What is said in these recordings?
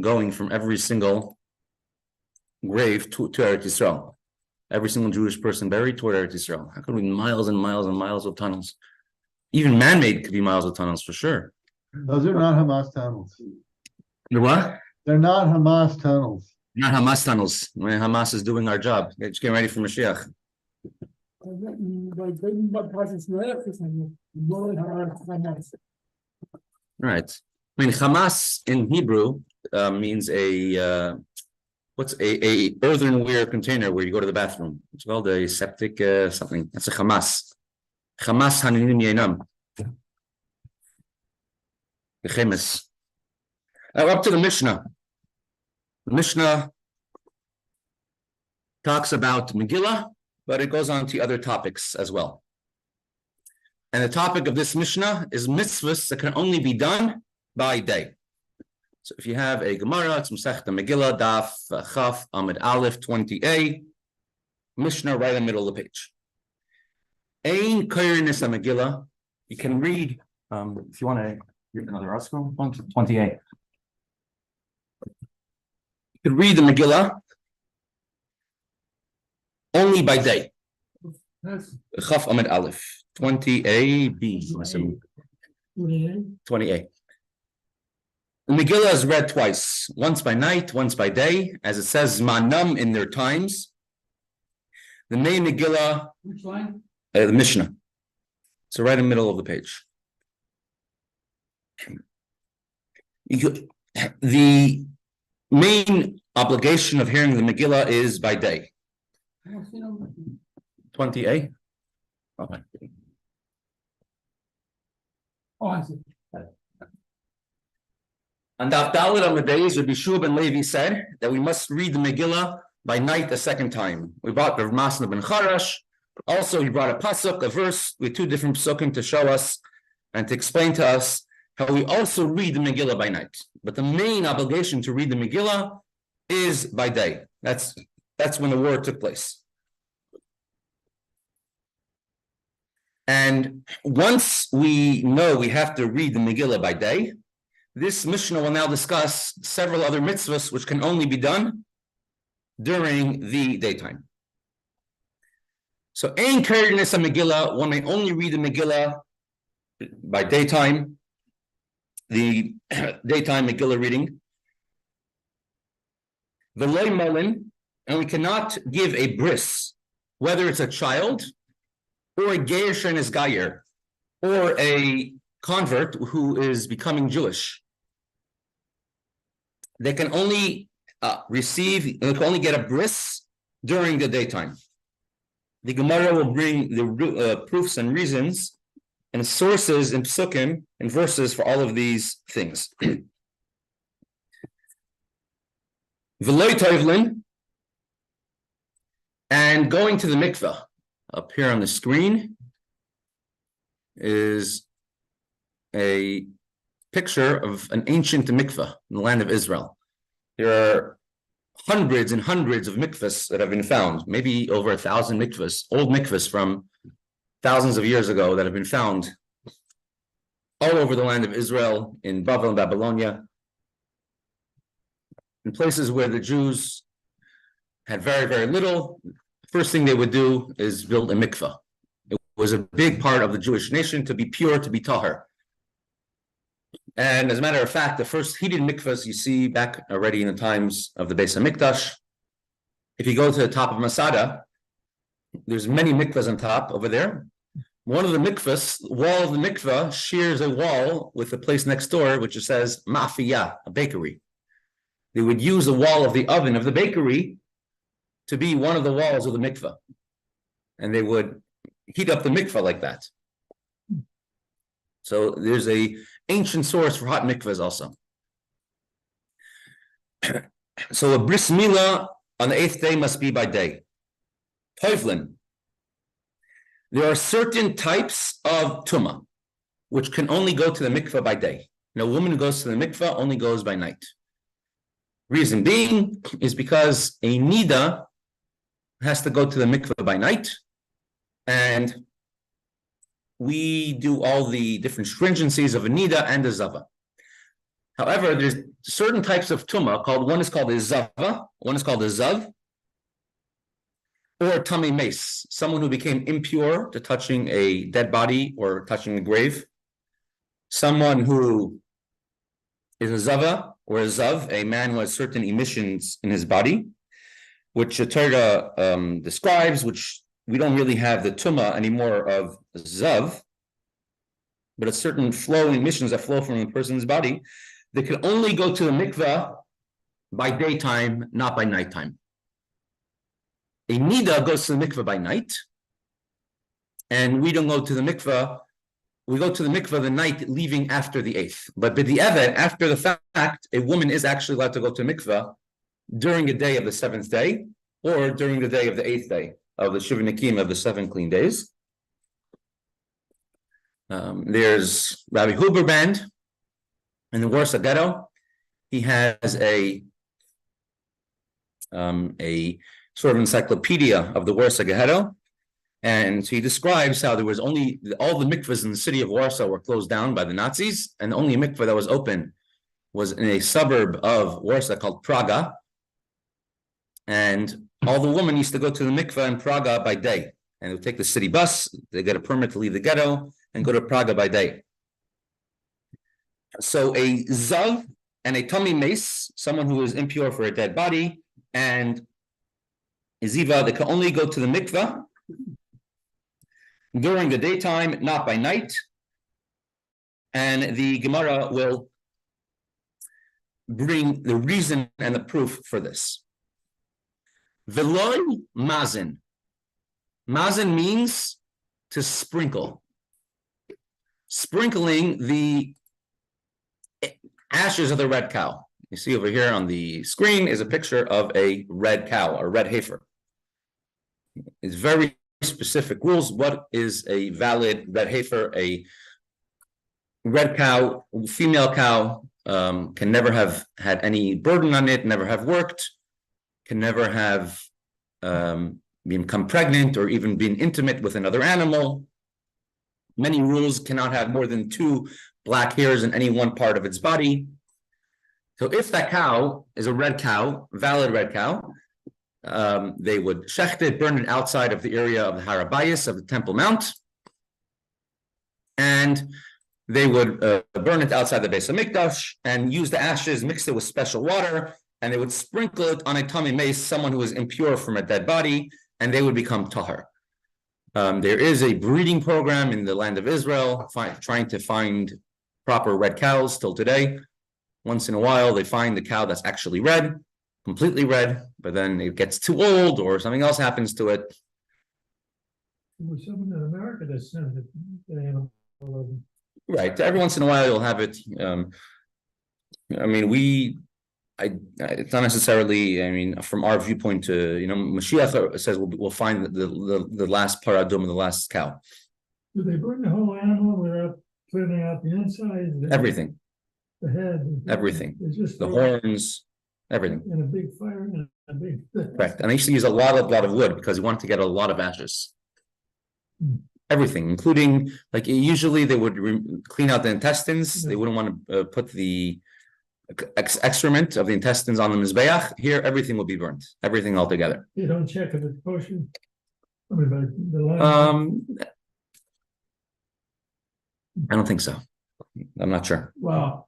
going from every single grave to Eretz Yisrael. Every single Jewish person buried toward Eretz Yisrael. How could we miles and miles and miles of tunnels? Even man-made could be miles of tunnels for sure. Those are not Hamas tunnels. The what? They're not Hamas tunnels. Not Hamas tunnels. When Hamas is doing our job. Just getting ready for Mashiach. Right. I mean, Hamas in Hebrew means a earthenware container where you go to the bathroom. It's called a septic something. That's a Hamas. Hamas haninim yenam. The Chemes. Up to the Mishnah. The Mishnah talks about Megillah, but it goes on to other topics as well. And the topic of this Mishnah is mitzvos that can only be done by day. So if you have a Gemara, it's Mesechta Megillah, Daf Chaf Amid Aleph 20a, Mishnah right in the middle of the page. Ein Kairinus Megillah. You can read, if you want to read another article, 20a. You can read the Megillah only by day. Chaf Amid Aleph 20a B. 20a. The Megillah is read twice, once by night, once by day, as it says Manam in their times. The main Megillah, which line? The Mishnah. So right in the middle of the page. The main obligation of hearing the Megillah is by day. 20a. Okay. Oh, I see. On Daf Dalet on the days, Rabbi Shua ben Levi said that we must read the Megillah by night a second time. We brought Rav Masna ben Charash. Also, he brought a pasuk, a verse with two different pasukim to show us and to explain to us how we also read the Megillah by night. But the main obligation to read the Megillah is by day. That's when the war took place. And once we know we have to read the Megillah by day, this Mishnah will now discuss several other mitzvahs which can only be done during the daytime. So, ein kairinus Megillah, one may only read the Megillah by daytime, the daytime Megillah reading. V'loi molin, and we cannot give a bris, whether it's a child or a geir shenis gayer, or a convert who is becoming Jewish. They can only get a bris during the daytime. The Gemara will bring the proofs and reasons and sources in psukim and verses for all of these things. V'loi tovlin, and going to the mikveh. Up here on the screen is a picture of an ancient mikveh in the land of Israel. There are hundreds and hundreds of mikvahs that have been found, maybe over 1,000 mikvahs, old mikvahs from thousands of years ago that have been found all over the land of Israel, in Babel and Babylonia, in places where the Jews had very, very little. First thing they would do is build a mikveh. It was a big part of the Jewish nation to be pure, to be tahar. And as a matter of fact, the first heated mikvahs you see back already in the times of the Beis HaMikdash. If you go to the top of Masada, there's many mikvahs on top over there. One of the mikvahs, the wall of the mikvah, shares a wall with the place next door, which says ma'afiyah, a bakery. They would use the wall of the oven of the bakery to be one of the walls of the mikvah. And they would heat up the mikvah like that. So there's a ancient source for hot mikvahs also. So a bris milah on the 8th day must be by day. Tovlin. There are certain types of tumah which can only go to the mikvah by day. And a woman who goes to the mikvah only goes by night. Reason being is because a nida has to go to the mikvah by night, and we do all the different stringencies of a nida and a zava. However, there's certain types of tuma one is called a zava, one is called a zav, or tummy mace, someone who became impure to touching a dead body or touching a grave. Someone who is a zava or a zav, a man who has certain emissions in his body, which the Torah describes, which we don't really have the tuma anymore of zav, but it's certain flowing emissions that flow from a person's body. They can only go to the mikveh by daytime, not by nighttime. A nida goes to the mikveh by night, and we don't go to the mikveh. We go to the mikveh the night leaving after the 8th. But b'di'evet, after the fact, a woman is actually allowed to go to mikveh during the day of the 7th day, or during the day of the 8th day of the Shiva Nikim of the 7 clean days. There's Rabbi Huberbrand in the Warsaw Ghetto. He has a sort of encyclopedia of the Warsaw Ghetto, and he describes how there was only all the mikvahs in the city of Warsaw were closed down by the Nazis, and the only mikvah that was open was in a suburb of Warsaw called Praga, and all the women used to go to the mikvah in Praga by day, and they would take the city bus, they get a permit to leave the ghetto, and go to Praga by day. So a zav and a tummy mace, someone who is impure for a dead body, and a ziva, they can only go to the mikvah during the daytime, not by night. And the Gemara will bring the reason and the proof for this. Veloy mazin. Mazin means to sprinkle. Sprinkling the ashes of the red cow. You see over here on the screen is a picture of a red cow, a red heifer. It's very specific rules. What is a valid red heifer? A red cow, female cow, can never have had any burden on it, never have worked, can never have become pregnant or even been intimate with another animal. Many rules: cannot have more than 2 black hairs in any one part of its body. So if that cow is a red cow, valid red cow, they would shecht it, burn it outside of the area of the Hatzvi-Bais, of the Temple Mount, and they would burn it outside the Beis HaMikdash and use the ashes, mix it with special water, and they would sprinkle it on a tummy mace, someone who is impure from a dead body, and they would become tahar. There is a breeding program in the land of Israel, trying to find proper red cows still today. Once in a while, they find the cow that's actually red, completely red, but then it gets too old or something else happens to it. There was someone in America that sent it. The animal. Right. Every once in a while, you'll have it. I mean, it's not necessarily. I mean, from our viewpoint, Mashiach says we'll find the last paradum, the last cow. Do they burn the whole animal without cleaning out the inside? Everything. The head. Everything. It's just the horns. Everything. In a big fire and a big. Correct. And they used to use a lot of wood because he wanted to get a lot of ashes. Everything, including usually they would clean out the intestines. They wouldn't want to put the excrement of the intestines on the mizbeach. Here, everything will be burnt. Everything altogether. You don't check if it's kosher. I mean, I don't think so. I'm not sure. Wow.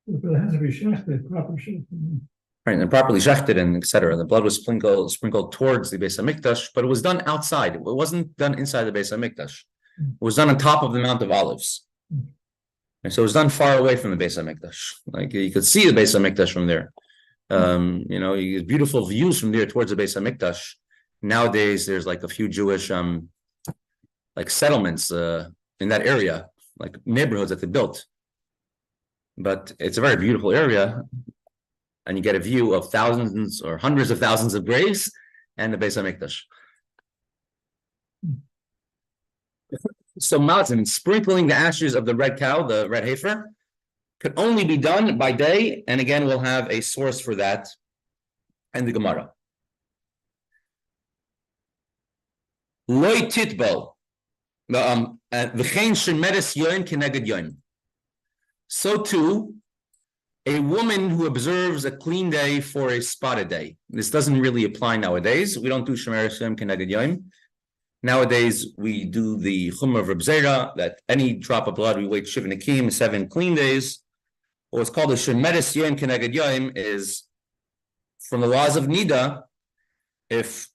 But it has to be shechted, proper shechted. Right, and properly shechted and etc. The blood was sprinkled towards the Beis HaMikdash, but it was done outside. It wasn't done inside the Beis HaMikdash. It was done on top of the Mount of Olives. And so it was done far away from the Beis HaMikdash. You could see the Beis HaMikdash from there. You get beautiful views from there towards the Beis HaMikdash. Nowadays, there's a few Jewish settlements in that area, neighborhoods that they built. But it's a very beautiful area. And you get a view of thousands or hundreds of thousands of graves and the Beis HaMikdash. So mazin, sprinkling the ashes of the red cow, the red heifer, could only be done by day. And again, we'll have a source for that in the Gemara. Loi titbo, v'chein shemeres yoin keneged yoin. So too, a woman who observes a clean day for a spotted day. This doesn't really apply nowadays. We don't do Shemeres Yom Keneged Yom. Nowadays, we do the Chumrah of Reb Zera, that any drop of blood, we wait Shiva Nakim, 7 clean days. What's called a Shemeres Yom Keneged Yom is, from the laws of Nida, if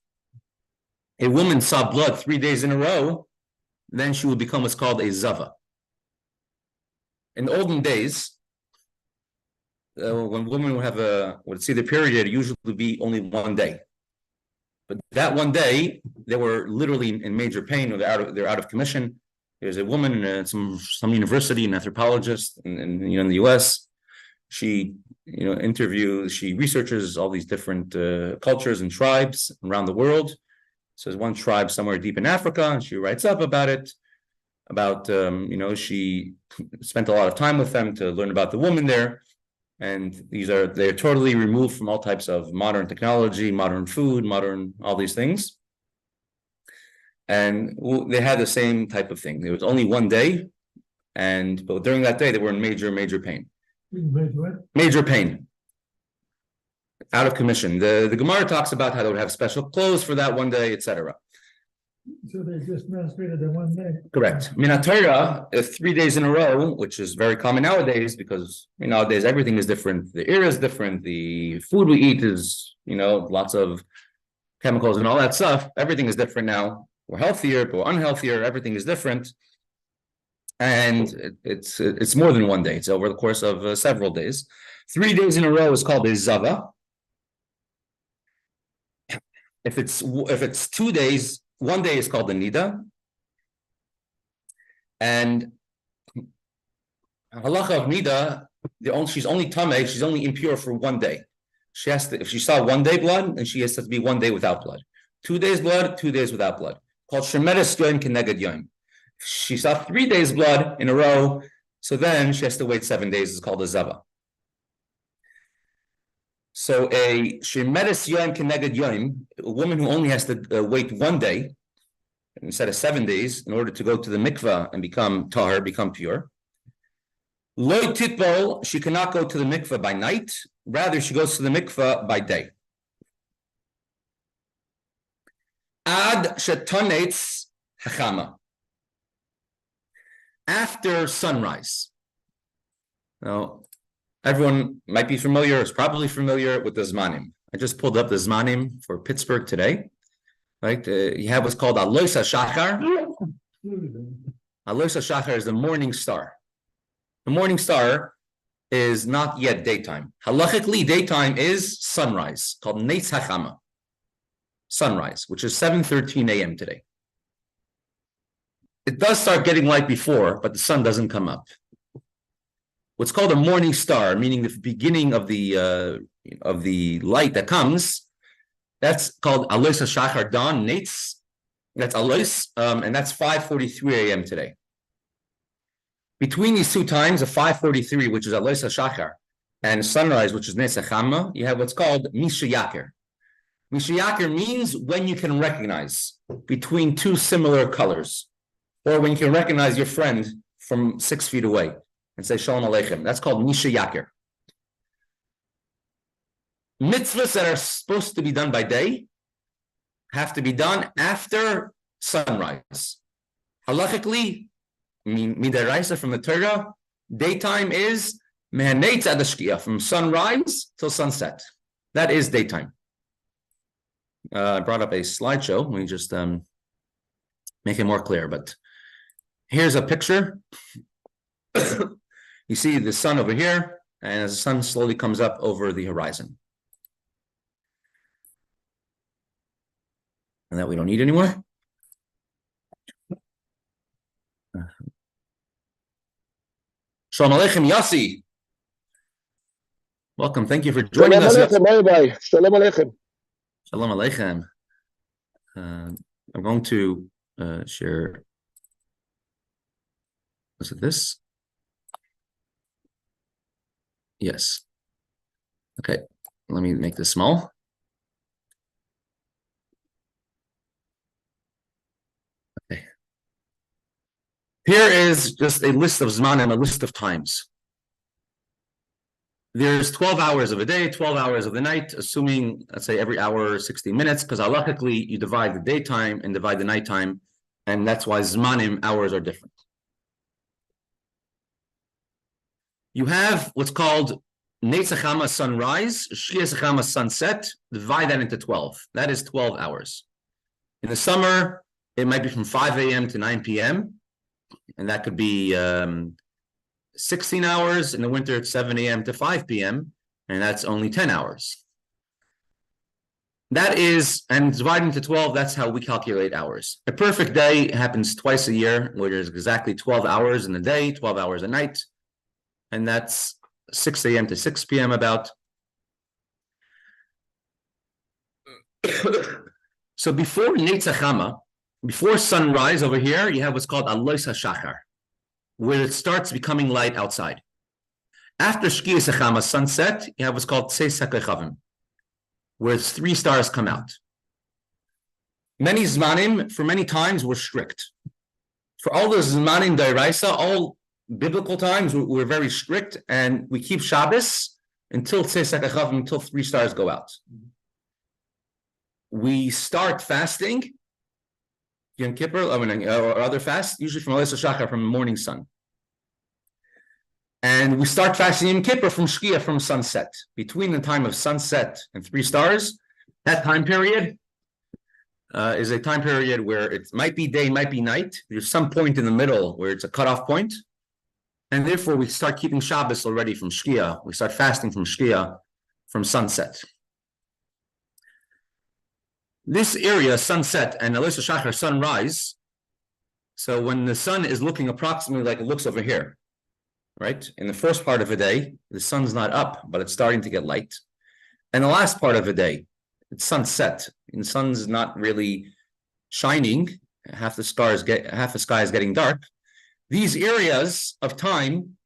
a woman saw blood 3 days in a row, then she would become what's called a Zava. In the olden days, when women would see the period, it usually be only 1 day. But that 1 day, they were literally in major pain, or they're out of commission. There's a woman in some university, an anthropologist in the US. She she researches all these different cultures and tribes around the world. So there's one tribe somewhere deep in Africa, and she writes up about it. She spent a lot of time with them to learn about the woman there. And they're totally removed from all types of modern technology, modern food, all these things. And they had the same type of thing. There was only 1 day, but during that day, they were in major pain. Major pain. Out of commission. The Gemara talks about how they would have special clothes for that 1 day, etc. So they just menstruated in 1 day. Correct. Minatayra, 3 days in a row, which is very common nowadays, because nowadays everything is different. The air is different. The food we eat is, lots of chemicals and all that stuff. Everything is different now. We're healthier, but we're unhealthier. Everything is different. And it's more than 1 day. It's over the course of several days. 3 days in a row is called a Zava. If it's 2 days, 1 day is called the Nida. And halacha of Nida, she's only tameh, she's only impure for 1 day. She has to, if she saw 1 day blood, then she has to be 1 day without blood. 2 days blood, 2 days without blood. Called Shemeres Yom Keneged Yom. She saw 3 days blood in a row, so then she has to wait 7 days. It's called a Zava. So a Shemeres Yom Keneged Yom, a woman who only has to wait 1 day instead of 7 days in order to go to the mikvah and become tahar, become pure. Lo titbol, she cannot go to the mikvah by night. Rather, she goes to the mikvah by day. Ad shetanetz hachama. After sunrise. Now, everyone might be familiar, is probably familiar with the Zmanim. I just pulled up the Zmanim for Pittsburgh today. Right? You have what's called Alois HaShachar. Alois HaShachar is the morning star. The morning star is not yet daytime. Halachically, daytime is sunrise, called Neitz HaChama. Sunrise, which is 7:13 a.m. today. It does start getting light before, but the sun doesn't come up. What's called a morning star, meaning the beginning of the light that comes, that's called Alois HaShachar dawn, Neitz. That's Alois, and that's 5:43 a.m. today. Between these two times of 5:43, which is Alois HaShachar, and sunrise, which is Neitz HaChama, you have what's called Mishayaker. Mishayaker means when you can recognize between two similar colors, or when you can recognize your friend from 6 feet away and say Shalom Aleichem. That's called Mishayaker. Mitzvos that are supposed to be done by day have to be done after sunrise. Halachically, midaraisa from the Torah, daytime is mehanetz ad hashkia, from sunrise till sunset. That is daytime. I brought up a slideshow. Let me just make it more clear. But here's a picture. You see the sun over here, and as the sun slowly comes up over the horizon. And that we don't need anymore. Shalom Aleichem, Yossi. Welcome. Thank you for joining us. Shalom Aleichem. Shalom Aleichem. I'm going to share. Was it this? Yes. Okay. Let me make this small. Okay. Here is just a list of Zmanim, a list of times. there's 12 hours of a day, 12 hours of the night, assuming, let's say, every hour 60 minutes, because halachically you divide the daytime and divide the nighttime, and that's why zmanim hours are different. You have what's called Netzachama sunrise, Shliasachama sunset, divide that into 12. That is 12 hours. In the summer, it might be from 5 a.m. to 9 p.m., and that could be 16 hours. In the winter, it's 7 a.m. to 5 p.m., and that's only 10 hours. That is, and divided into 12, that's how we calculate hours. A perfect day happens twice a year, where there's exactly 12 hours in the day, 12 hours a night, and that's 6 a.m. to 6 p.m. about. So before Netzachama, before sunrise over here, you have what's called Alois HaShachar, where it starts becoming light outside. After Shkiyas Achama, sunset, you have what's called Tseis HaKechavim, where 3 stars come out. Many Zmanim, for many times, were strict. For all the Zmanim Dairaisa, all biblical times, we're very strict, and we keep Shabbos until Tseis HaKechavim, until 3 stars go out. We start fasting Yom Kippur, or other fasts, usually from Alois HaShachar, from the morning sun. And we start fasting Yom Kippur from Shkia, from sunset. Between the time of sunset and 3 stars, that time period is a time period where it might be day, might be night. There's some point in the middle where it's a cutoff point. And therefore, we start keeping Shabbos already from Shkia. We start fasting from Shkia, from sunset. This area, sunset and Alois HaShachar, sunrise, so when the sun is looking approximately like it looks over here, right? In the first part of the day, the sun's not up, but it's starting to get light. And the last part of the day, it's sunset, and the sun's not really shining. Half the sky is getting dark. These areas of time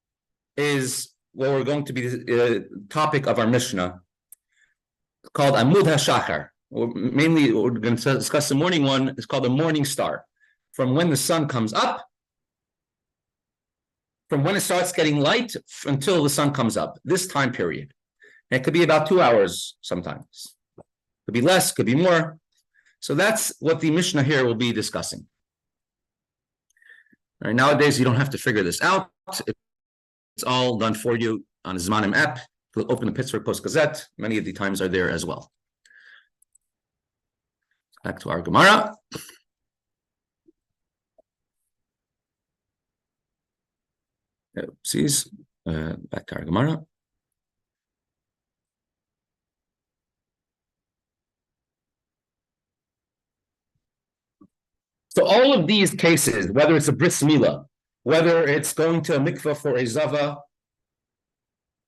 is what we're going to be the topic of our Mishnah, called Amud HaShachar. Mainly, we're going to discuss the morning one. It's called the morning star. From when the sun comes up, from when it starts getting light until the sun comes up, this time period. And it could be about 2 hours sometimes. Could be less, could be more. So that's what the Mishnah here will be discussing. All right, nowadays, you don't have to figure this out. It's all done for you on a Zmanim app. You'll open the Pittsburgh Post-Gazette. Many of the times are there as well. Back to our Gemara. Oopsies. Back to our Gemara. So all of these cases, whether it's a bris milah, whether it's going to a mikvah for a zava,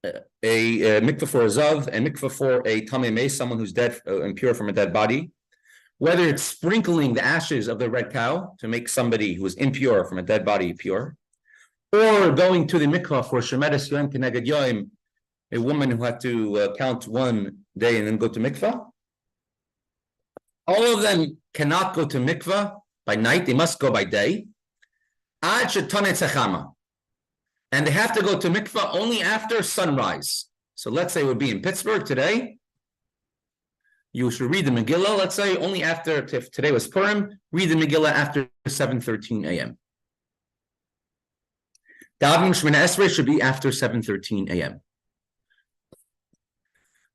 a mikvah for a zav, a mikvah for a tamei meis, someone who's dead, impure from a dead body, whether it's sprinkling the ashes of the red cow to make somebody who is impure from a dead body pure, or going to the mikvah for shemeres yoim keneged yoim, a woman who had to count 1 day and then go to mikvah. All of them cannot go to mikvah by night; they must go by day. Ad shetane tzachama, and they have to go to mikvah only after sunrise. So let's say it would be in Pittsburgh today. You should read the Megillah, let's say, only after, if today was Purim, read the Megillah after 7:13 a.m. Davening Shemona Esrei should be after 7:13 a.m.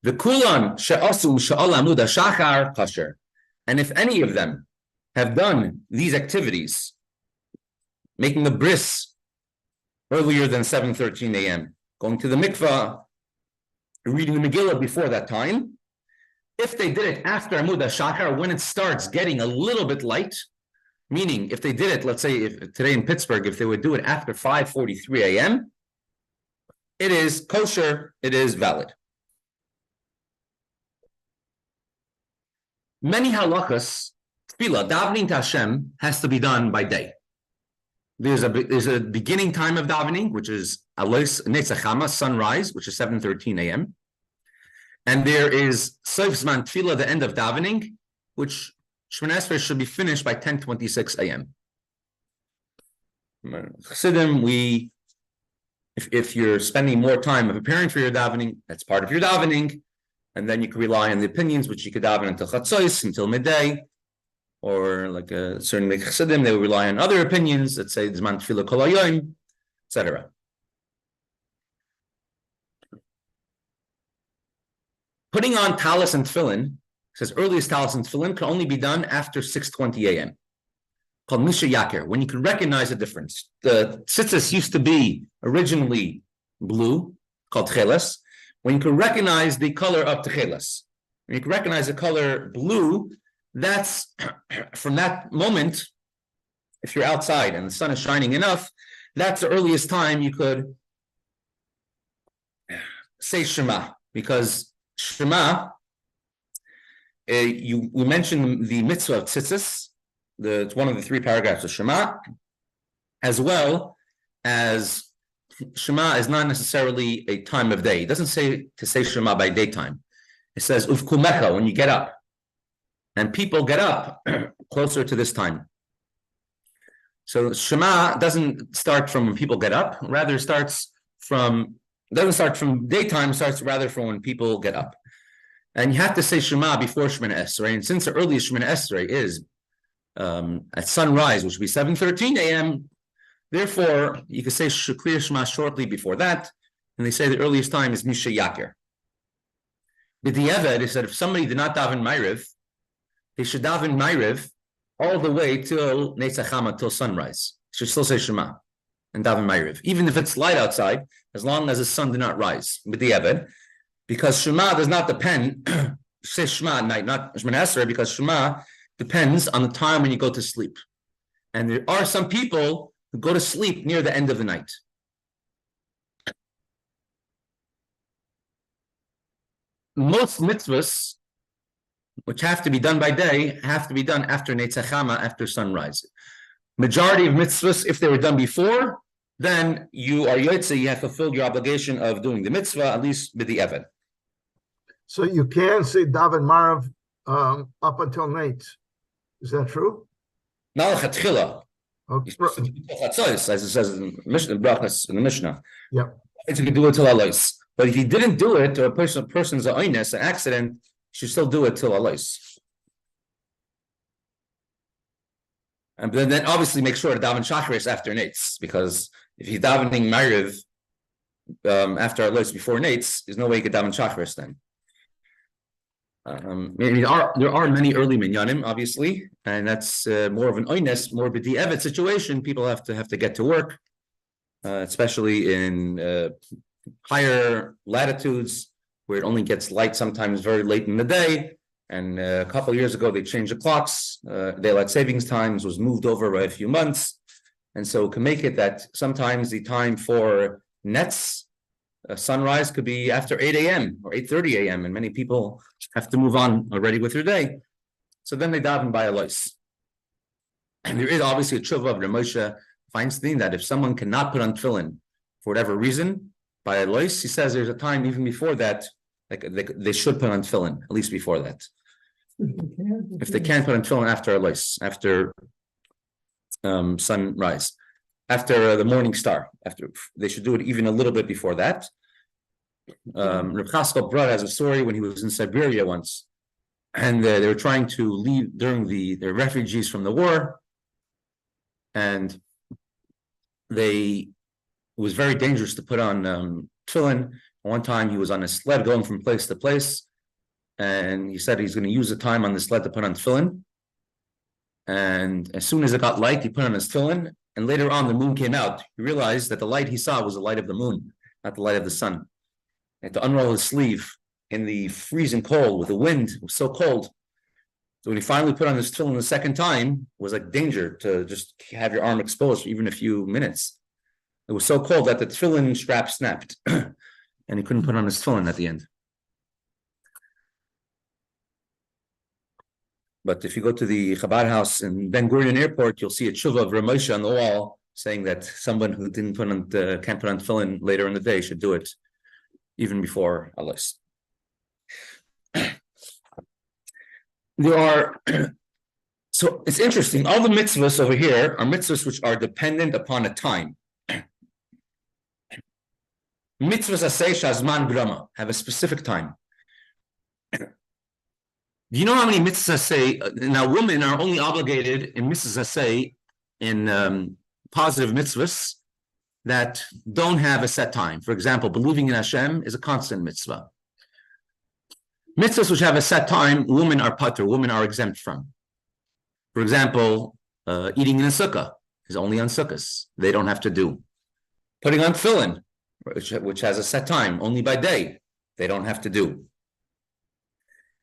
The Kulan she'asu sha'al amud hashachar kasher. And if any of them have done these activities, making the bris earlier than 7:13 a.m., going to the mikvah, reading the Megillah before that time, if they did it after Amud HaShachar, when it starts getting a little bit light, meaning if they did it, let's say if today in Pittsburgh, if they would do it after 5:43 a.m., it is kosher, it is valid. Many halachas, tefillah, davening to Hashem, has to be done by day. There's a beginning time of davening, which is Alois Netzachama, sunrise, which is 7:13 a.m. And there is Sof Zman Tefillah, the end of davening, which Shemona Esrei should be finished by 10:26 a.m. Chassidim, if you're spending more time of preparing for your davening, that's part of your davening, and then you can rely on the opinions, which you could daven until chatzos, until midday, or like a certain Chassidim, they will rely on other opinions that say Zman Tefillah Kol Hayom, etc. Putting on talis and tefillin, says earliest talis and tefillin can only be done after 6:20 a.m. Called Misha Yaker, when you can recognize the difference. The tzitzis used to be originally blue, called chelas. When you can recognize the color of techelas, when you can recognize the color blue, that's from that moment, if you're outside and the sun is shining enough, that's the earliest time you could say Shema, because Shema, we mentioned the mitzvah of tzitzis, it's one of the 3 paragraphs of Shema, as well as Shema is not necessarily a time of day. It doesn't say to say Shema by daytime. It says ufkumecha, when you get up. And people get up closer to this time. So Shema doesn't start from when people get up, rather doesn't start from daytime, starts rather from when people get up. And you have to say Shema before Shemana Esrei. And since the earliest Shemana Esrei is at sunrise, which would be 7:13 a.m., therefore you can say clear Shema shortly before that. And they say the earliest time is Misha Yaker. The Diavad is that if somebody did not daven Ma'ariv, they should daven Ma'ariv all the way till Netzachama, till sunrise. Should still say Shema and daven Ma'ariv, even if it's light outside, as long as the sun did not rise. With the Eved, because Shema does not depend. Say Shema at night, not Shemana Esrei, because Shema depends on the time when you go to sleep. And there are some people who go to sleep near the end of the night. Most mitzvahs, which have to be done by day, have to be done after Netzachama, after sunrise. Majority of mitzvahs, if they were done before, then you are yotze, you have fulfilled your obligation of doing the mitzvah, at least with the Eved. So you can say Daven Marav up until night. Is that true? Malachatchila. Okay. As it says in the Mishnah. Yeah. You can do it till Alois. But if you didn't do it, or a person's an oines, an accident, you should still do it till Alois. And then obviously make sure to daven Shacharis after Nates, because if you're davening Ma'ariv after Alois before Nates, there's no way you could daven Shacharis then. There are many early minyanim, obviously, and that's more of an oines, more of a di'evet situation. People have to get to work, especially in higher latitudes where it only gets light sometimes very late in the day. And a couple of years ago, they changed the clocks. Daylight savings times was moved over by a few months, and so it can make it that sometimes the time for nets. Sunrise could be after 8 a.m. or 8:30 a.m. and many people have to move on already with their day. So then they daven by Alois. And there is obviously a tshuva of Rav Moshe Feinstein that if someone cannot put on tefillin for whatever reason, by Alois, he says there's a time even before that, like they should put on tefillin, at least before that. If they can't put on tefillin after Alois, after sunrise. After the morning star, they should do it even a little bit before that. Reb Chaskell Brud has a story when he was in Siberia once, and they were trying to leave during the refugees from the war, and it was very dangerous to put on tefillin. One time he was on a sled going from place to place, and he said he's going to use the time on the sled to put on tefillin. And as soon as it got light, he put on his tefillin. And later on, the moon came out. He realized that the light he saw was the light of the moon, not the light of the sun. He had to unroll his sleeve in the freezing cold with the wind. It was so cold. So when he finally put on his tefillin the second time, it was like danger to just have your arm exposed for even a few minutes. It was so cold that the tefillin strap snapped, and he couldn't put on his tefillin at the end. But if you go to the Chabad house in Ben Gurion Airport, you'll see a tshuva of Rav Moshe on the wall saying that someone who can't put on tefillin later in the day should do it even before Alois. So it's interesting. All the mitzvahs over here are mitzvahs which are dependent upon a time. Mitzvos asay shazman grama have a specific time. Do you know how many mitzvahs say? Now, women are only obligated in mitzvahs say in positive mitzvahs that don't have a set time. For example, believing in Hashem is a constant mitzvah. Mitzvahs which have a set time, women are patur, women are exempt from. For example, eating in a sukkah is only on sukkahs. They don't have to do. Putting on tefillin, which has a set time, only by day. They don't have to do.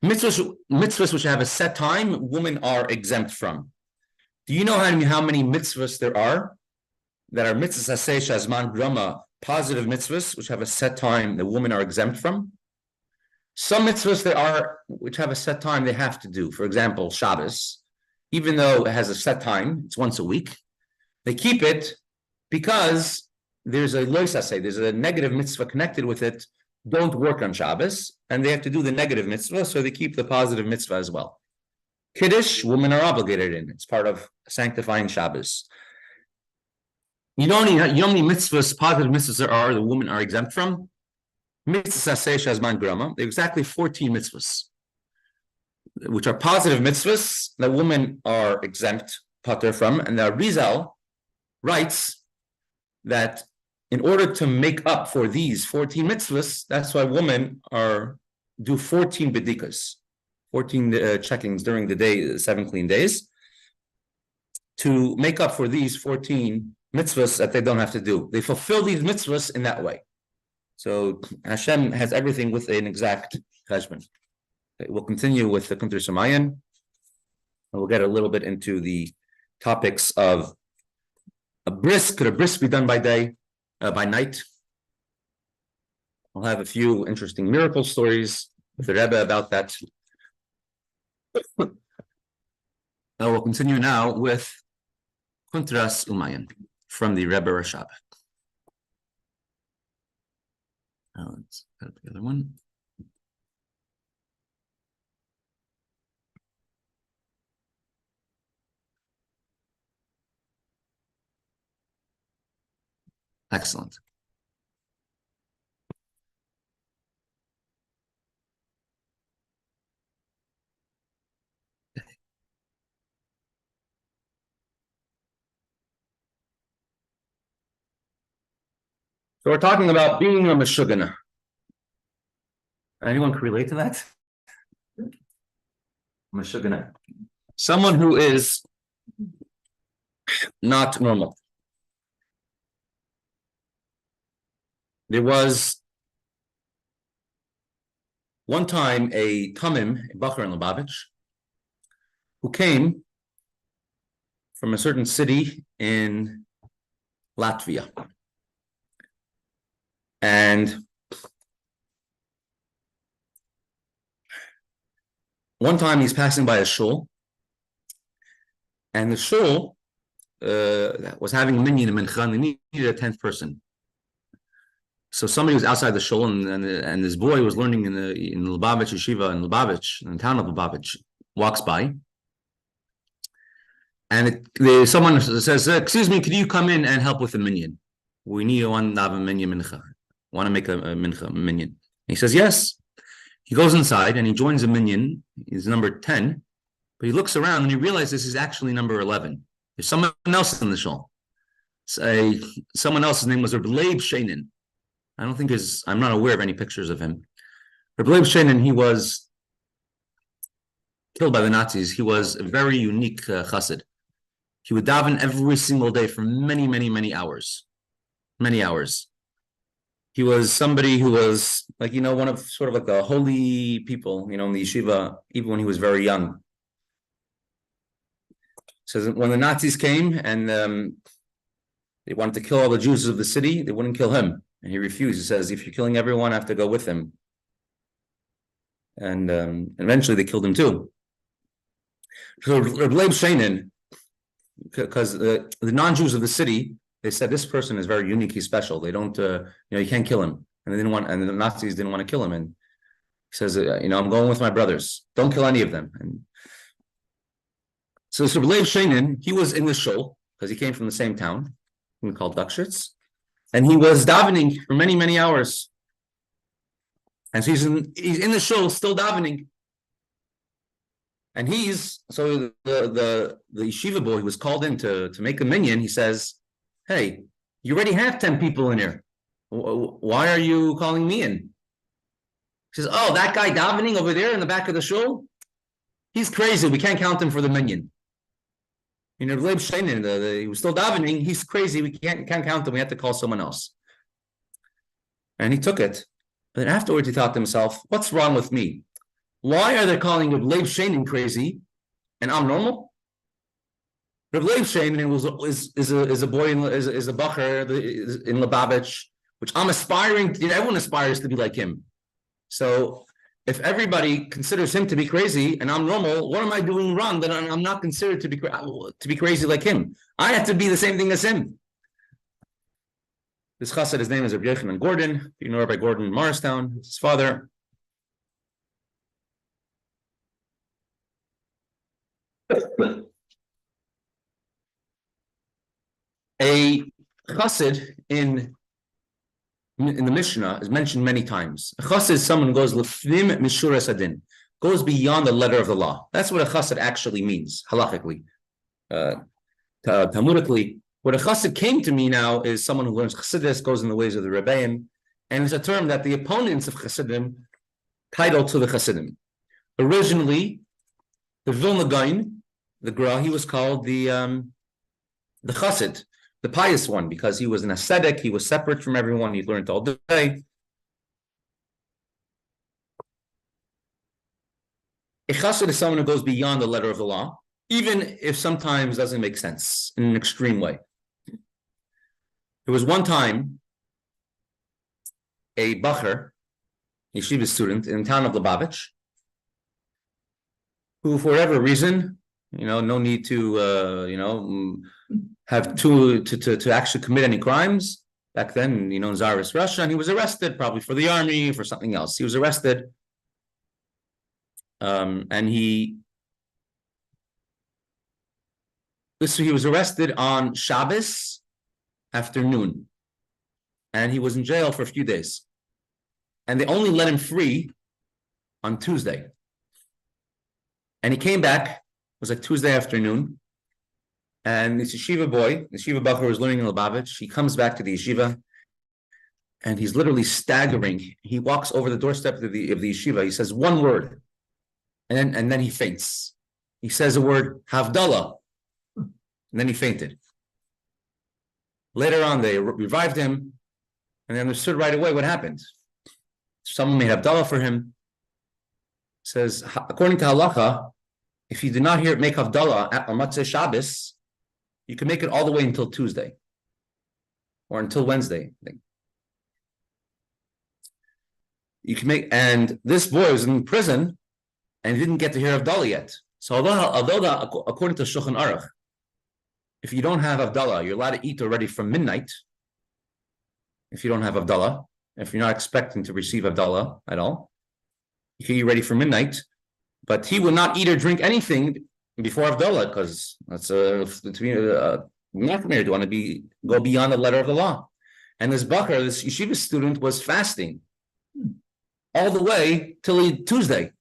Mitzvahs which have a set time, women are exempt from. Do you know how many mitzvahs there are that are mitzvahs asay shazman grama, positive mitzvahs which have a set time that women are exempt from? Some mitzvahs there are which have a set time they have to do. For example, Shabbos, even though it has a set time, it's once a week, they keep it because there's a lois asay, there's a negative mitzvah connected with it. Don't work on Shabbos, and they have to do the negative mitzvah, so they keep the positive mitzvah as well. Kiddush, women are obligated in. It's part of sanctifying Shabbos. You know how many mitzvahs, positive mitzvahs there are that women are exempt from? Mitzvahs asay shazman grama. There are exactly 14 mitzvahs, which are positive mitzvahs that women are exempt patur from. And the Rizal writes that in order to make up for these 14 mitzvahs, that's why women do 14 bedikas, 14 checkings during the day, 7 clean days, to make up for these 14 mitzvahs that they don't have to do. They fulfill these mitzvahs in that way. So Hashem has everything with an exact cheshbon. We'll continue with the Kunter Samayan, and we'll get a little bit into the topics of a bris. Could a bris be done by day? By night? I'll have a few interesting miracle stories with the Rebbe about that. I will continue now with Kuntras Umayan from the Rebbe Rashab. Now let's go to the other one. Excellent. So we're talking about being a meshugana. Anyone can relate to that? Meshugana. Someone who is not normal. There was one time a Tamim, a Bachar in Lubavitch, who came from a certain city in Latvia. And one time he's passing by a shul, and the shul was having a minyan in mincha, and they needed a 10th person. So somebody was outside the shul, and this boy was learning in Lubavitch yeshiva in Lubavitch, in the town of Lubavitch, walks by, and someone says, "Excuse me, could you come in and help with the minyan? We need one daven minyan mincha. Want to make a mincha minyan?" He says, "Yes." He goes inside and he joins a minyan. He's number 10, but he looks around and he realizes he's actually number 11. There's someone else in the shul. Someone else's name was Reb Leib Sheinin. I'm not aware of any pictures of him. Reb Leib Sheinin, he was killed by the Nazis. He was a very unique chassid. He would daven every single day for many, many, many hours. Many hours. He was somebody who was like, one of sort of like the holy people, in the yeshiva, even when he was very young. So when the Nazis came and they wanted to kill all the Jews of the city, they wouldn't kill him. And he refused. He says, if you're killing everyone, I have to go with him. And eventually they killed him too. So Reb Leib Sheinin, because the non-Jews of the city, they said this person is very unique, he's special. They don't, you can't kill him. And the Nazis didn't want to kill him. And he says, I'm going with my brothers. Don't kill any of them. And so Reb Leib Sheinin, he was in the shul because he came from the same town called Dukshitz. And he was davening for many, many hours. And so he's in the shul still davening. And the yeshiva boy who was called in to make a minyan, he says, hey, you already have 10 people in here. Why are you calling me in? He says, oh, that guy davening over there in the back of the shul, he's crazy. We can't count him for the minyan. You know, he was still davening. He's crazy. We can't count him. We have to call someone else. And he took it. And then afterwards, he thought to himself, what's wrong with me? Why are they calling Reb Leib Sheinin crazy, and I'm normal? Reb Leib Sheinin is a boy is a bacher in Lubavitch, which I'm aspiring to. Everyone aspires to be like him. So if everybody considers him to be crazy and I'm normal, what am I doing wrong that I'm not considered to be crazy like him? I have to be the same thing as him. This chassid, his name is Rabbi Yochanan Gordon. You know Rabbi Gordon in Morristown, his father. A chassid in the Mishnah is mentioned many times. A chassid is someone who goes lefnim mishuras adin, goes beyond the letter of the law. That's what a chassid actually means, halachically. Talmudically, what a chassid came to me now is someone who learns chassidus, goes in the ways of the Rebbeim, and it's a term that the opponents of chassidim title to the chassidim. Originally, the Vilna Gaon, the Gra, he was called the chassid, the pious one, because he was an ascetic, he was separate from everyone, he learned all day. A chassid is someone who goes beyond the letter of the law, even if sometimes doesn't make sense in an extreme way. There was one time a bacher, a yeshiva student in the town of Lubavitch, who for whatever reason, no need to, have to actually commit any crimes. Back then, in Tsarist Russia, and he was arrested probably for the army, for something else. He was arrested, and he was arrested on Shabbos afternoon, and he was in jail for a few days, and they only let him free on Tuesday. And he came back, it was like Tuesday afternoon, and this yeshiva boy, the yeshiva bacher was learning in Lubavitch, he comes back to the yeshiva, and he's literally staggering. He walks over the doorstep of the yeshiva, he says one word, and then he faints. He says the word, Havdalah, and then he fainted. Later on, they revived him, and they understood right away what happened. Someone made Havdalah for him. Says, according to halacha, if you do not hear it make Havdalah on Matzah Shabbos, you can make it all the way until Tuesday or until Wednesday, I think. You can make, and this boy was in prison and he didn't get to hear Havdalah yet. So although according to Shulchan Aruch, if you don't have Havdalah, you're allowed to eat already from midnight. If you don't have Havdalah, if you're not expecting to receive Havdalah at all, you can eat ready for midnight. But he will not eat or drink anything before Havdalah, because that's not from here. Do want to go beyond the letter of the law. And this bacher, this yeshiva student, was fasting all the way till Tuesday.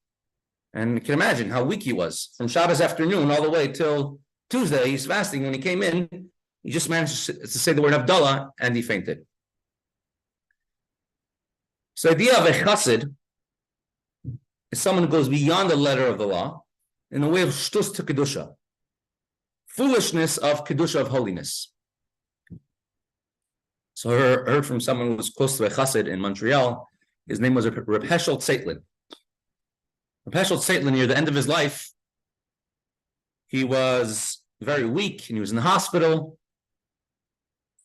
And you can imagine how weak he was from Shabbos afternoon all the way till Tuesday. He's fasting. When he came in, he just managed to say the word Havdalah, and he fainted. So the idea of a chassid is someone who goes beyond the letter of the law in the way of shtus to kedusha, foolishness of kedusha, of holiness. So I heard from someone who was close to a chassid in Montreal. His name was Reb Heschel Zeitlin. Reb Heschel Zeitlin, near the end of his life, he was very weak and he was in the hospital.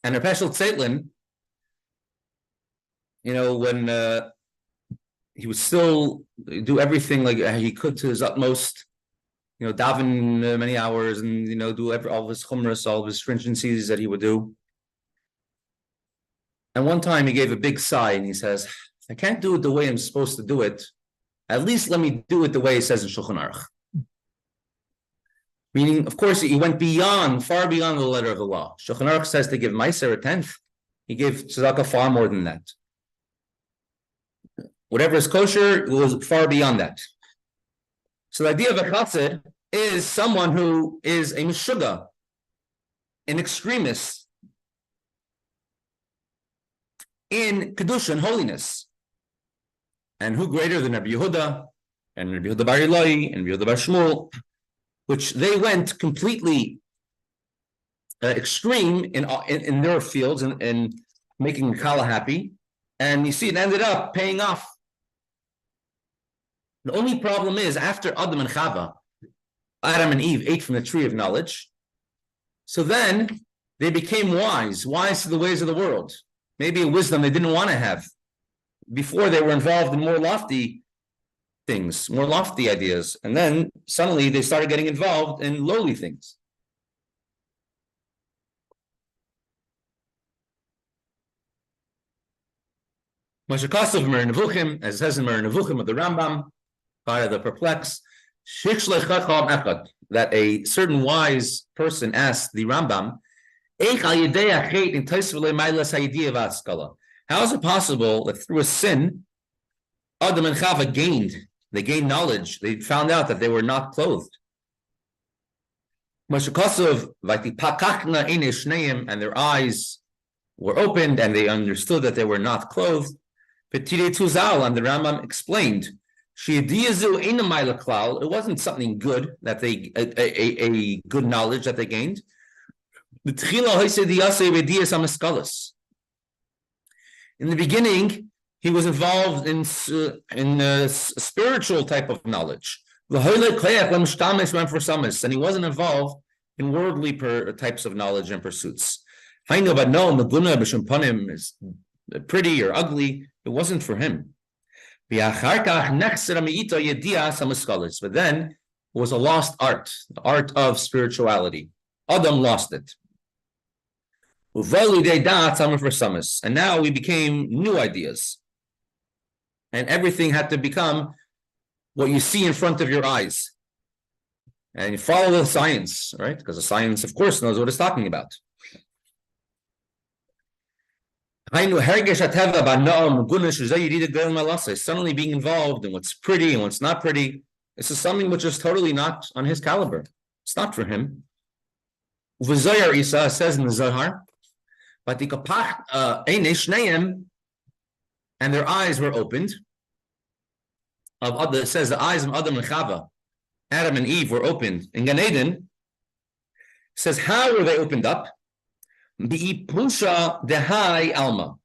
And Reb Heschel Zeitlin, when he would still do everything like he could to his utmost, daven many hours and, do all of his chumras, all of his stringencies that he would do. And one time he gave a big sigh and he says, I can't do it the way I'm supposed to do it. At least let me do it the way it says in Shulchan Aruch. Meaning, of course, he went far beyond the letter of the law. Shulchan Aruch says to give Meiser a tenth. He gave tzedakah far more than that. Whatever is kosher was far beyond that. So the idea of a chassid is someone who is a meshuga, an extremist in kedusha and holiness. And who greater than Rabbi Yehuda and Rabbi Yehuda Bar Ilai and Rabbi Yehuda Bar Shmuel, which they went completely extreme in their fields and making Kala happy. And you see, it ended up paying off. The only problem is, after Adam and Chava, Adam and Eve ate from the tree of knowledge. So then they became wise to the ways of the world. Maybe a wisdom they didn't want to have. Before they were involved in more lofty things, more lofty ideas. And then suddenly they started getting involved in lowly things. Mashakasav Mer Nevuchim, as it says in Mer Nevuchim of the Rambam, part of the Perplex, that a certain wise person asked the Rambam, how is it possible that through a sin, Adam and Chava gained knowledge? They found out that they were not clothed. And their eyes were opened and they understood that they were not clothed. And the Rambam explained, it wasn't something good that they a good knowledge that they gained. In the beginning, he was involved in a spiritual type of knowledge. And he wasn't involved in worldly types of knowledge and pursuits. Is pretty or ugly, it wasn't for him. But then it was a lost art, the art of spirituality. Adam lost it. And now we became new ideas. And everything had to become what you see in front of your eyes. And you follow the science, right? Because the science, of course, knows what it's talking about. Suddenly being involved in what's pretty and what's not pretty, this is something which is totally not on his caliber. It's not for him. Isa says in the Zohar, and their eyes were opened. It says the eyes of Adam and Chava, Adam and Eve, were opened in Gan Eden. It says, how were they opened up? Bi'ipusha dehai alma,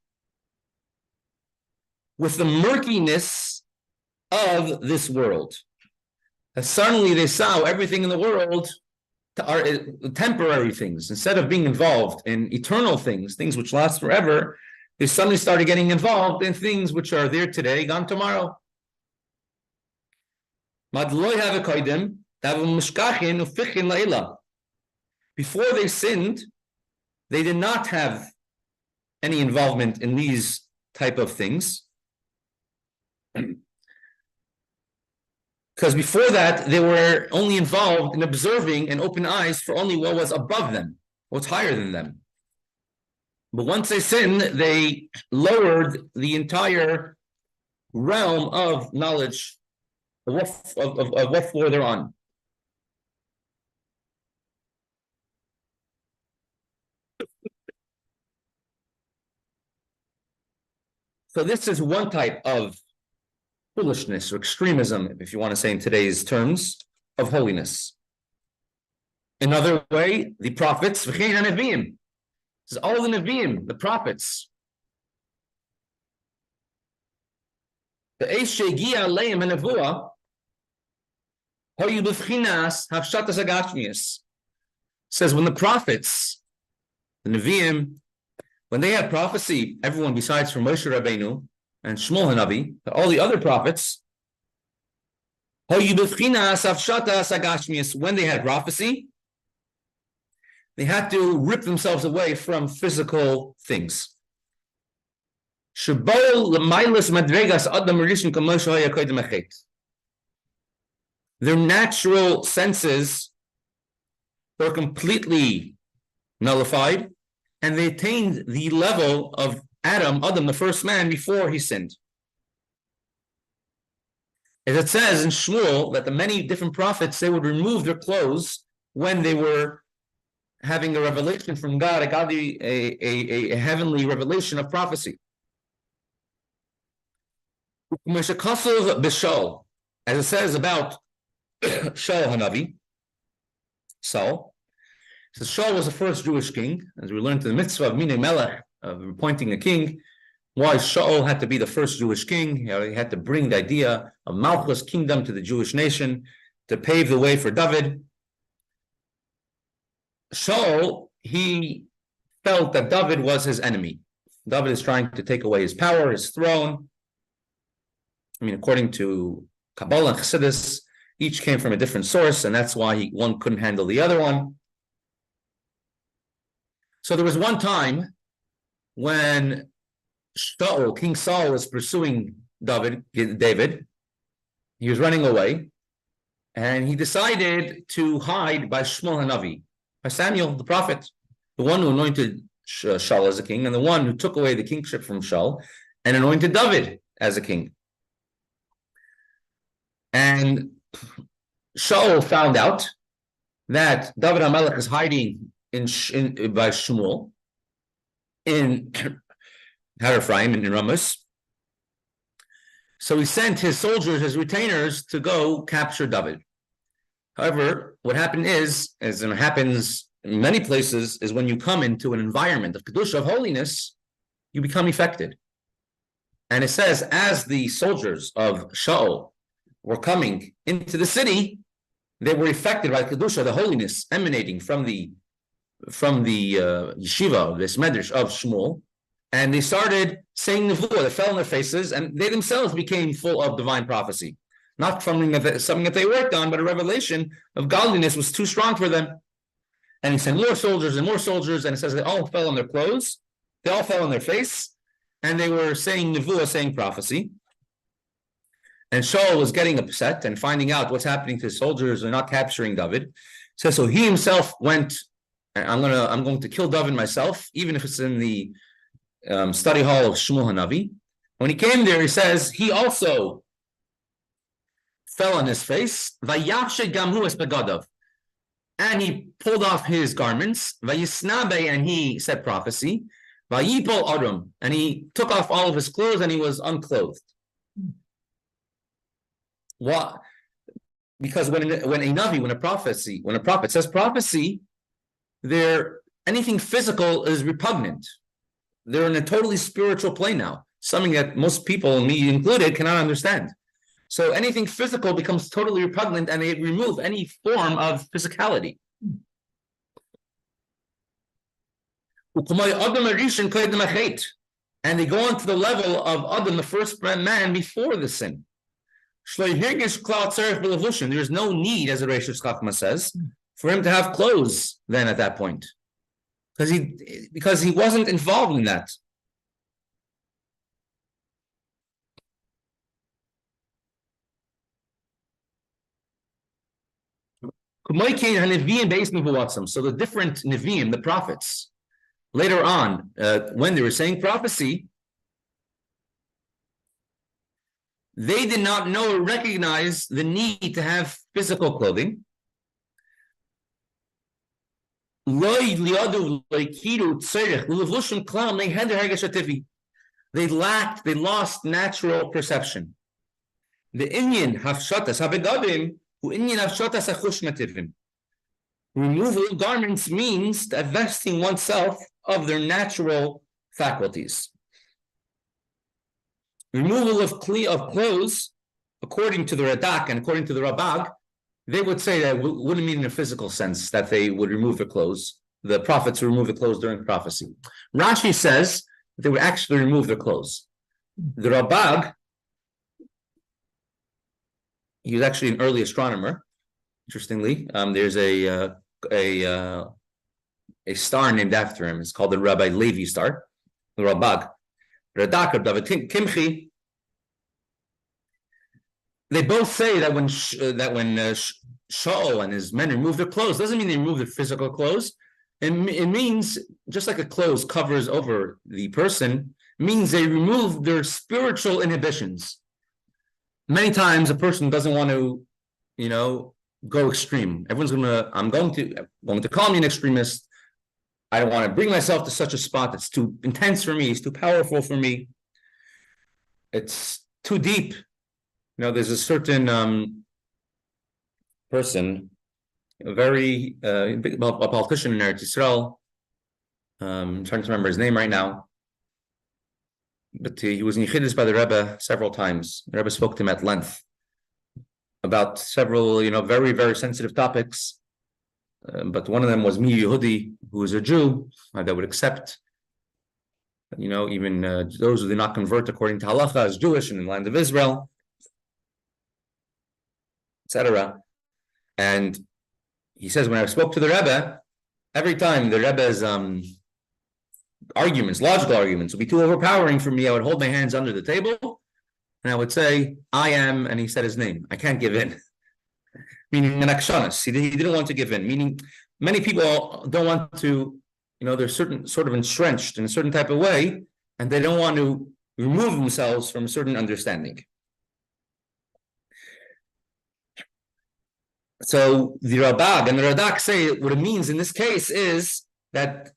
with the murkiness of this world. As suddenly they saw everything in the world are temporary things. Instead of being involved in eternal things which last forever, they suddenly started getting involved in things which are there today, gone tomorrow. Before they sinned, they did not have any involvement in these type of things. Because before that, they were only involved in observing and open eyes for only what was above them, what's higher than them. But once they sinned, they lowered the entire realm of knowledge of what floor they're on. So this is one type of foolishness or extremism, if you want to say in today's terms, of holiness. Another way, the prophets, this is all the Nevi'im, the prophets. The Eish Shegi'a Aleim HaNevuah, Hoyu B'Vchinas Havshatas HaGashmius, says when the prophets, the Nevi'im, when they had prophecy, everyone besides from Moshe Rabbeinu and Shmuel Hanavi, all the other prophets, when they had prophecy, they had to rip themselves away from physical things. Their natural senses were completely nullified, and they attained the level of Adam, the first man, before he sinned. As it says in Shmuel that the many different prophets, they would remove their clothes when they were having a revelation from God, a heavenly revelation of prophecy. As it says about Shaul Hanavi, Saul. So Shaul was the first Jewish king, as we learned in the Mitzvah of Minei Melech, of appointing a king. Why Shaul had to be the first Jewish king? He had to bring the idea of Malchus kingdom to the Jewish nation to pave the way for David. Shaul, he felt that David was his enemy. David is trying to take away his power, his throne. I mean, according to Kabbalah and Chassidus, each came from a different source, and that's why one couldn't handle the other one. So there was one time when King Saul was pursuing David. He was running away, and he decided to hide by Shmuel Hanavi, by Samuel the prophet, the one who anointed Shaul as a king, and the one who took away the kingship from Shaul and anointed David as a king. And Shaul found out that David HaMelech is hiding by Shmuel in Har Ephraim in Ramus. So he sent his soldiers, his retainers, to go capture David. However, what happened is, as it happens in many places, is when you come into an environment of Kedusha, of holiness, you become affected. And it says, as the soldiers of Shaul were coming into the city, they were affected by Kedusha, the holiness emanating from the yeshiva, this medrash of Shmuel, and they started saying nevuah. They fell on their faces, and they themselves became full of divine prophecy. Not something that they worked on, but a revelation of godliness was too strong for them. And he sent more soldiers, and it says they all fell on their clothes, they all fell on their face, and they were saying nevuah, saying prophecy. And Shaul was getting upset and finding out what's happening to his soldiers. They're not capturing David. So he himself went, I'm going to kill David myself, even if it's in the study hall of Shmuel Hanavi. When he came there, he says he also fell on his face, and he pulled off his garments, and he said prophecy, and he took off all of his clothes and he was unclothed. What? Because when a prophet says prophecy, anything physical is repugnant. They're in a totally spiritual plane now, something that most people, me included, cannot understand. So anything physical becomes totally repugnant, and they remove any form of physicality. And they go on to the level of Adam, the first man, before the sin. There's no need, as the Reish Chachma says, for him to have clothes then at that point, because he wasn't involved in that. So the different Nevi'im, the prophets, later on, when they were saying prophecy, they did not know or recognize the need to have physical clothing. They lost natural perception. The Inyan hafshatas habegadim hu Inyan hafshatas hachushnativim. Removal of garments means divesting oneself of their natural faculties. Removal of clothes, according to the Radak and according to the Rabag, they would say that wouldn't mean in a physical sense that they would remove their clothes. The prophets remove the clothes during prophecy. Rashi says that they would actually remove their clothes. The Rabag, he was actually an early astronomer. Interestingly, there's a star named after him. It's called the Rabbi Levi star, the Rabag. Radak, David Kimchi, they both say that when Shaul and his men remove their clothes, doesn't mean they remove their physical clothes, it means, just like a clothes covers over the person, means they remove their spiritual inhibitions. Many times a person doesn't want to, go extreme. I'm going to call me an extremist. I don't want to bring myself to such a spot that's too intense for me, it's too powerful for me. It's too deep. There's a certain person, a very a politician in Eretz Yisrael. I'm trying to remember his name right now. But he was in Yechidus by the Rebbe several times. The Rebbe spoke to him at length about several, very, very sensitive topics. But one of them was Mi Yehudi, who is a Jew that would accept, even those who did not convert according to halacha as Jewish in the land of Israel, etc. And he says, when I spoke to the Rebbe, every time the Rebbe's logical arguments would be too overpowering for me, I would hold my hands under the table and I would say, I am, and he said his name. I can't give in. Meaning an akshanas. He didn't want to give in. Meaning many people don't want to, they're certain sort of entrenched in a certain type of way, and they don't want to remove themselves from a certain understanding. So the Rabag and the Radak say what it means in this case is that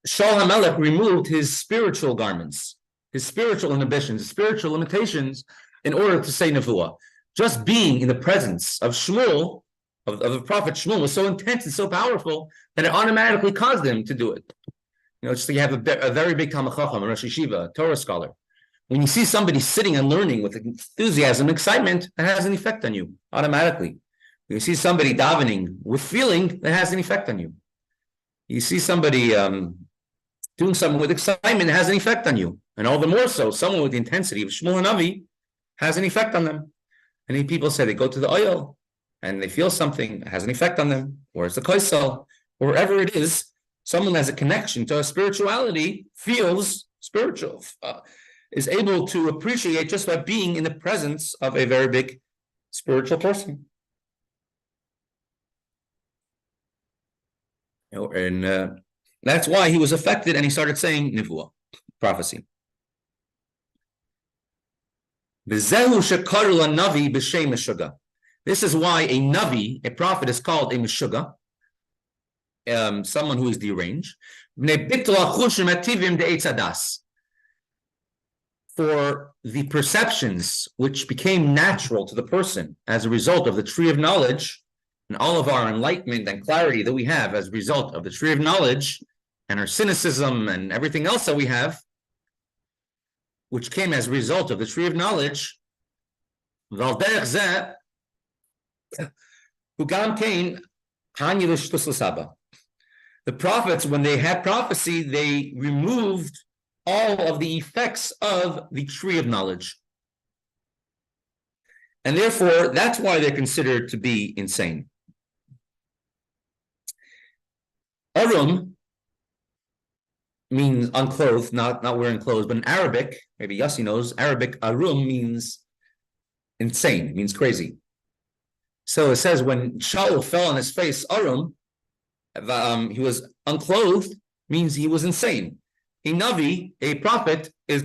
Shaul HaMelech removed his spiritual garments, his spiritual inhibitions, his spiritual limitations in order to say Nevuah. Just being in the presence of Shmuel, of the prophet Shmuel, was so intense and so powerful that it automatically caused him to do it. Just like you have a very big Talmid Chacham, a Rosh Yeshiva, a Torah scholar. When you see somebody sitting and learning with enthusiasm, excitement, that has an effect on you automatically. When you see somebody davening with feeling, that has an effect on you. You see somebody doing something with excitement, it has an effect on you. And all the more so, someone with the intensity of Shmuel Hanavi has an effect on them. Many people say they go to the oil and they feel something, it has an effect on them. Where's the koisel? Wherever it is, someone has a connection to a spirituality, feels spiritual, is able to appreciate just by being in the presence of a very big spiritual person. And that's why he was affected and he started saying Nevuah, prophecy. This is why a Navi, a prophet, is called a Meshuggah, someone who is deranged. For the perceptions which became natural to the person as a result of the tree of knowledge, and all of our enlightenment and clarity that we have as a result of the tree of knowledge, and our cynicism and everything else that we have, which came as a result of the tree of knowledge, the prophets, when they had prophecy, they removed all of the effects of the tree of knowledge. And therefore, that's why they're considered to be insane. Arum means unclothed, not wearing clothes, but in Arabic, maybe Yossi knows, Arabic arum means insane, means crazy. So it says when Shaul fell on his face, arum, he was unclothed, means he was insane. A Navi, a prophet, is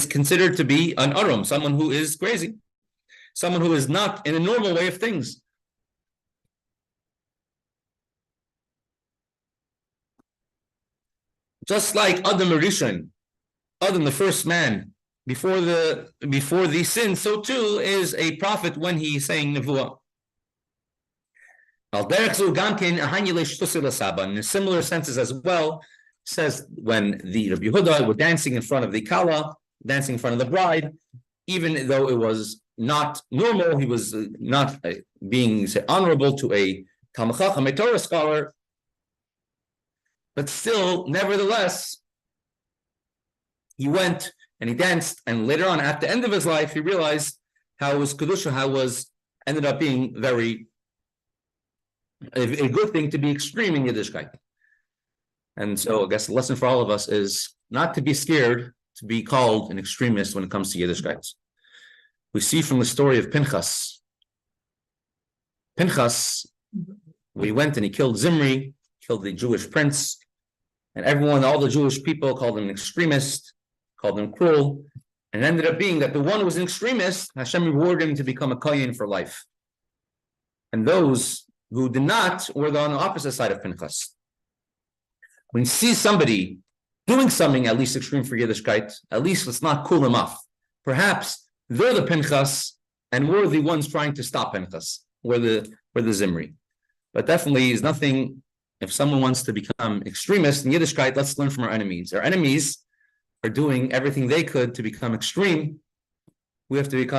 considered to be an arum, someone who is crazy, someone who is not in a normal way of things. Just like Adam Rishon, Adam, the first man, before the sin, so too is a prophet when he's saying Nevuah. In similar senses as well, says when the Rabbi Yehuda were dancing in front of the Kala, dancing in front of the bride, even though it was not normal, he was not being honorable to a Talmid Chacham, a Torah scholar, but still, nevertheless, he went and he danced, and later on, at the end of his life, he realized how his kedusha, ended up being a good thing to be extreme in Yiddishkeit. And so, I guess the lesson for all of us is not to be scared to be called an extremist when it comes to Yiddishkeit. We see from the story of Pinchas. Pinchas he went and he killed Zimri, killed the Jewish prince, and everyone, all the Jewish people called him an extremist, called him cruel, and it ended up being that the one who was an extremist, Hashem rewarded him to become a kohen for life. And those who did not were on the opposite side of Pinchas. When you see somebody doing something at least extreme for Yiddishkeit, at least let's not cool him off. Perhaps they're the Pinchas and we're the ones trying to stop Pinchas. We're the Zimri. But definitely is nothing, if someone wants to become extremist in Yiddishkeit, let's learn from our enemies. Our enemies are doing everything they could to become extreme. We have to become